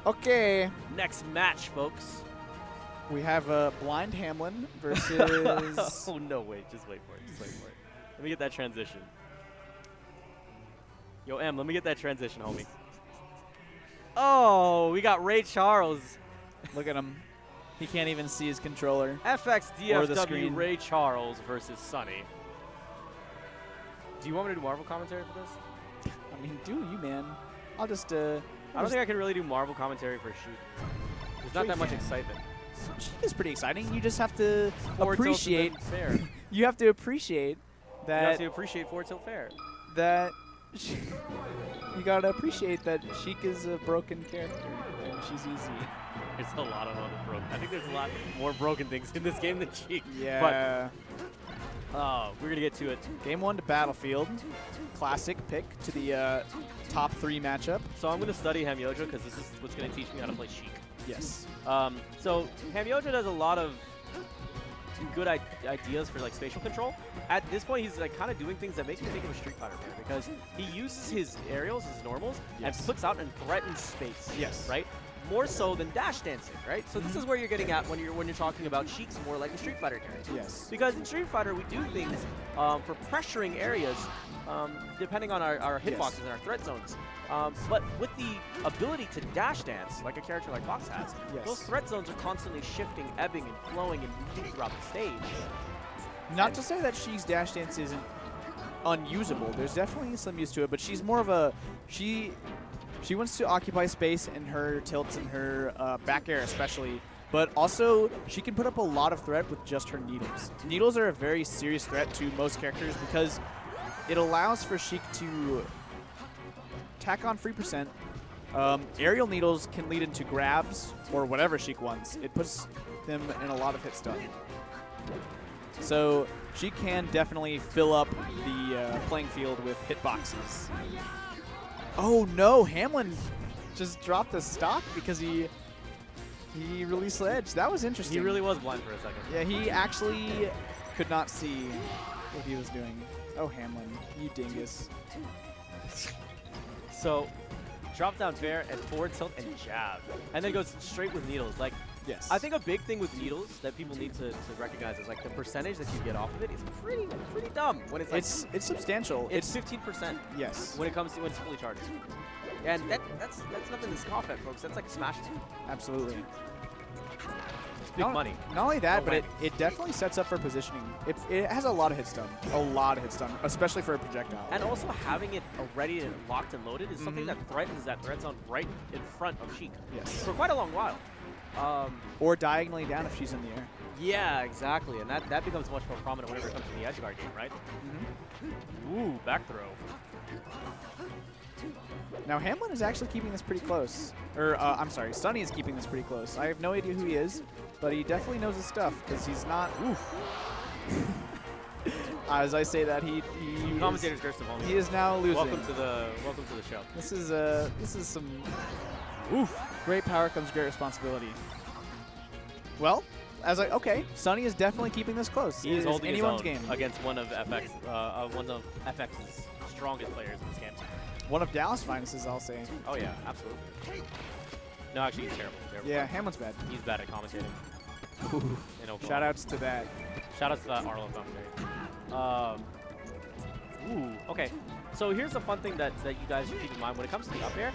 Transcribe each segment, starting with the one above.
Okay. Next match, folks. We have Blind Hamlin versus... Oh, no, wait. Just wait for it. Just wait for it. Let me get that transition. Yo, M, let me get that transition, homie. Oh, we got Ray Charles. Look at him. He can't even see his controller. FX Or the DFW screen. Ray Charles versus Sunny. Do you want me to do Marvel commentary for this? I mean, do you, man? I'll just... I don't think I can really do Marvel commentary for Sheik. There's not that much excitement. Sheik is pretty exciting. You just have to Forward tilt appreciate... and fair. You have to appreciate You have that... to appreciate forward tilt fair. that... You gotta appreciate that Sheik is a broken character, and she's easy. There's a lot of other broken. I think there's a lot more broken things in this game than Sheik. Yeah. But, we're gonna get to it. Game 1 to Battlefield. Classic pick to the top 3 matchup. So I'm gonna study Hamyojo because this is what's gonna teach me how to play Sheik. Yes. So Hamyojo does a lot of good ideas for like spatial control. At this point, he's like kind of doing things that make me think of a Street Fighter player because he uses his aerials, his normals, and puts out and threatens space. Yes. Right. More so than dash dancing, right? So this is where you're getting at when you're talking about Sheik's more like a Street Fighter character. Yes. Because in Street Fighter, we do things for pressuring areas, depending on our hitboxes and our threat zones. But with the ability to dash dance, like a character like Fox has, those threat zones are constantly shifting, ebbing, and flowing and moving throughout the stage. Not to say that Sheik's dash dance isn't unusable. There's definitely some use to it, but she's more of a... She wants to occupy space in her tilts and her back air especially, but also she can put up a lot of threat with just her needles. Needles are a very serious threat to most characters because it allows for Sheik to tack on free percent. Aerial needles can lead into grabs or whatever Sheik wants. It puts them in a lot of hit stun. So she can definitely fill up the playing field with hitboxes. Oh no, Hamlin just dropped the stock because he released the edge. That was interesting. He really was blind for a second. Yeah, he actually could not see what he was doing. Oh, Hamlin, you dingus. So, drop down fair and forward tilt and jab. And then goes straight with needles. Like, yes. I think a big thing with needles that people need to recognize is like the percentage that you get off of it is pretty dumb when it's like it's substantial. It's 15%. Yes. When it comes to when it's fully charged. And that's nothing to scoff at, folks. That's like smashing. Absolutely. It's big money. Not only that, No but whammies. it definitely sets up for positioning. It has a lot of hit stun. A lot of hit stun, especially for a projectile. And also having it ready and locked and loaded is something that threatens that threat zone right in front of Sheik. Yes. For quite a long while. Or diagonally down if she's in the air. Yeah, exactly. And that becomes much more prominent whenever it comes to the edge guard game, right? Ooh, back throw. Now, Hamlin is actually keeping this pretty close. Or, I'm sorry, Sunny is keeping this pretty close. I have no idea who he is, but he definitely knows his stuff because he's not... Oof. As I say that, he Commentators curse him he is now losing. Welcome to the show. This is some... Oof. Great power comes great responsibility. Well, okay, Sunny is definitely keeping this close. He is holding anyone's his own game against one of FX's strongest players in this game. One of Dallas' finest, I'll say. Oh yeah, absolutely. No, actually, he's terrible. Yeah, Hamlin's bad. He's bad at commentating. In Oklahoma. Shout-outs to that. Shout-outs to that Arlo commentary. Okay. So here's a fun thing that you guys should keep in mind when it comes to the up air.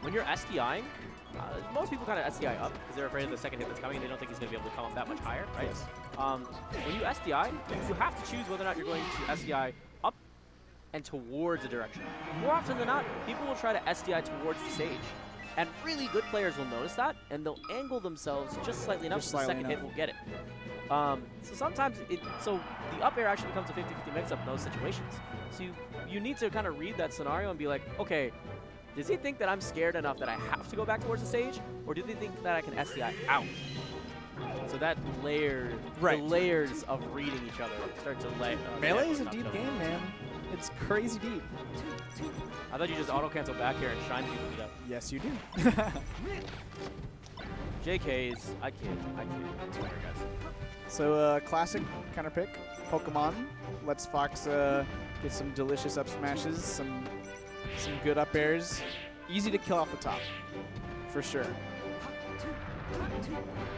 When you're SDIing, most people kind of SDI up because they're afraid of the second hit that's coming and they don't think he's going to be able to come up that much higher, right? Yes. When you SDI, you have to choose whether or not you're going to SDI up and towards a direction. More often than not, people will try to SDI towards the stage. And really good players will notice that, and they'll angle themselves just slightly enough so the second hit will get it. So sometimes so the up air actually becomes a 50-50 mix-up in those situations. So you need to kind of read that scenario and be like, okay, does he think that I'm scared enough that I have to go back towards the stage, or do they think that I can SDI out? So that the layers of reading each other start to lay. Melee is a deep game, man. It's crazy deep. I thought you just auto-cancel back here and shine people to death. Yes, you do. JK's, I kid. Here, guys. So, classic counter pick, Pokemon. Lets Fox get some delicious up smashes, some good up airs. Easy to kill off the top. for sure.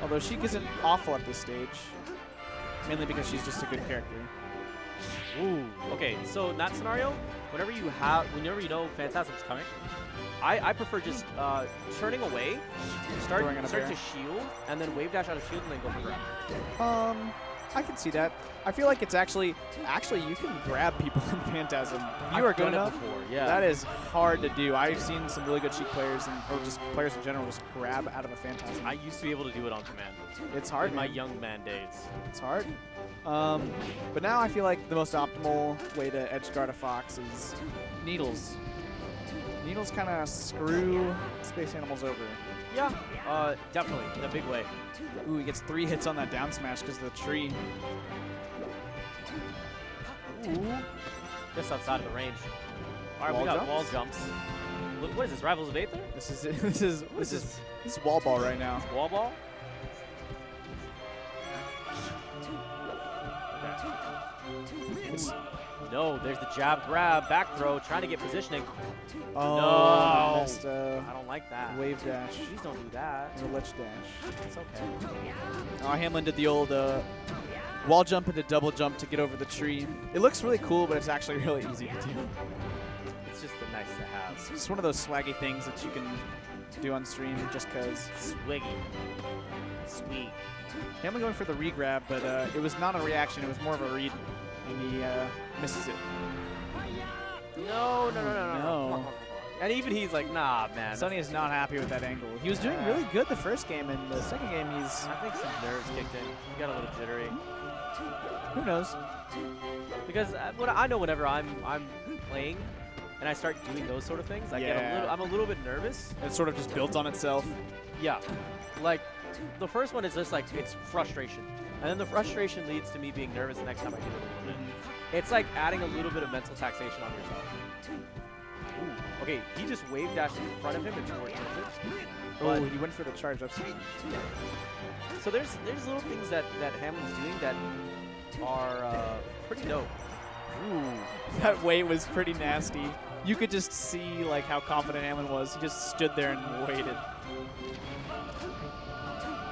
Although Sheik isn't awful at this stage, mainly because she's just a good character. Ooh. Okay, so in that scenario, whenever you know Phantasm's coming, I prefer just turning away, start to shield, and then wave dash out of shield and then go for grab. I can see that. I feel like it's actually you can grab people in Phantasm. If you are good enough. Before, yeah. That is hard to do. I've seen some really good Sheik players or just players in general just grab out of a Phantasm. I used to be able to do it on command. It's hard. In my young man days. It's hard. But now I feel like the most optimal way to edge guard a Fox is needles. Needles kind of screw space animals over. Yeah, definitely, in a big way. Ooh, he gets 3 hits on that down smash because of the tree. Ooh, just outside of the range. All right, we got wall jumps. Look, what is this, Rivals of Aether? This is wall ball right now. It's wall ball? No, there's the jab grab, back throw, trying to get positioning. Oh, no. Missed, I don't like that. Wave dash. Please don't do that. The ledge dash. It's okay. Oh, Hamlin did the old wall jump into double jump to get over the tree. It looks really cool, but it's actually really easy to do. It's just a nice to have. It's just one of those swaggy things that you can do on stream just because. Swiggy. Sweet. Hamlin going for the re-grab, but it was not a reaction. It was more of a read, and he misses it. No. Come on. And even he's like, nah, man. Sonny is not happy with that angle. He was doing really good the first game, and the second game he's... I think some nerves kicked in. He got a little jittery. Who knows? Because I know whenever I'm playing and I start doing those sort of things, I'm a little bit nervous. It sort of just built on itself. Yeah. Like, the first one is just like, it's frustration. And then the frustration leads to me being nervous the next time I do it a little bit. It's like adding a little bit of mental taxation on yourself. Ooh. Okay, he just wave dashed in front of him and forward tilted. Oh, he went for the charge up. So there's little things that Hamlin's doing that are pretty dope. Ooh, that wait was pretty nasty. You could just see like how confident Hamlin was. He just stood there and waited.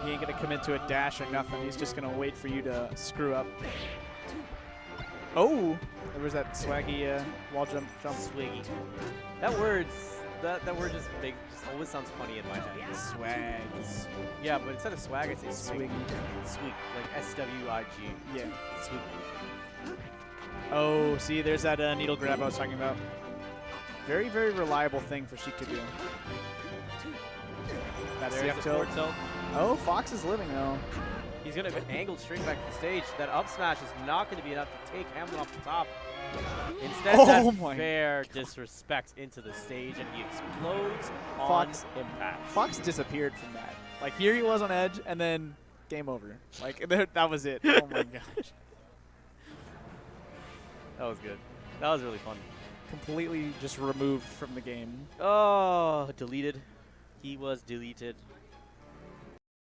He ain't gonna commit to a dash or nothing. He's just gonna wait for you to screw up. Oh, there was that swaggy wall jump. Swiggy. That word just always sounds funny in my head. Swag. Yeah, but instead of swag, it's swiggy. Sweet, like SWIG. Yeah. Sweet. Oh, see, there's that needle grab I was talking about. Very, very reliable thing for Sheik to do. That's the up tilt. Oh, Fox is living though. He's going to angle straight back to the stage. That up smash is not going to be enough to take Hamlin off the top. Instead, that fair disrespect into the stage, and he explodes on impact. Fox disappeared from that. Like, here he was on edge, and then game over. Like, that was it. Oh, my gosh. That was good. That was really fun. Completely just removed from the game. Oh, deleted. He was deleted.